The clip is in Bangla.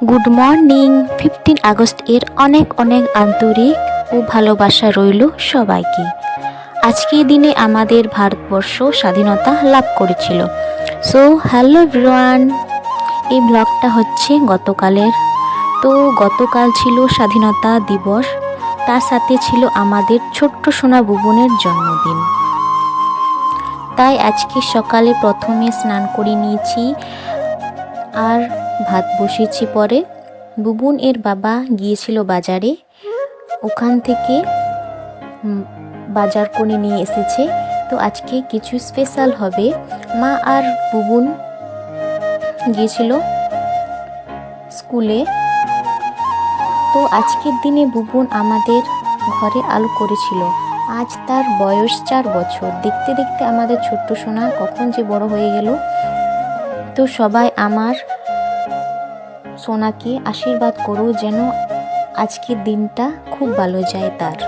Good morning. 15 আগস্ট এর অনেক অনেক আন্তরিক ও ভালোবাসা রইল সবাইকে। আজকের দিনে আমাদের ভারতবর্ষ স্বাধীনতা লাভ করেছিল। সো হ্যালো এভরিওয়ান, এই ব্লগটা হচ্ছে গতকালের। তো গতকাল ছিল স্বাধীনতা দিবস, তার সাথে ছিল আমাদের ছোট্ট সোনা বুবনের জন্মদিন। তাই আজকে সকালে প্রথমে স্নান করে নিয়েছি আর ভাত বসিয়েছি। পরে বুবুন এর বাবা গিয়েছিল বাজারে, ওখান থেকে বাজার করে নিয়ে এসেছে। তো আজকে কিছু স্পেশাল হবে। মা আর বুবুন গিয়েছিল স্কুলে। তো আজকের দিনে বুবুন আমাদের ঘরে আলু করেছিল। আজ তার বয়স 4 বছর। দেখতে দেখতে আমাদের ছোট্ট সোনা কখন যে বড় হয়ে গেল। তো সবাই আমার সোনাকে আশীর্বাদ করো যেন আজকের দিনটা খুব ভালো যায় তার।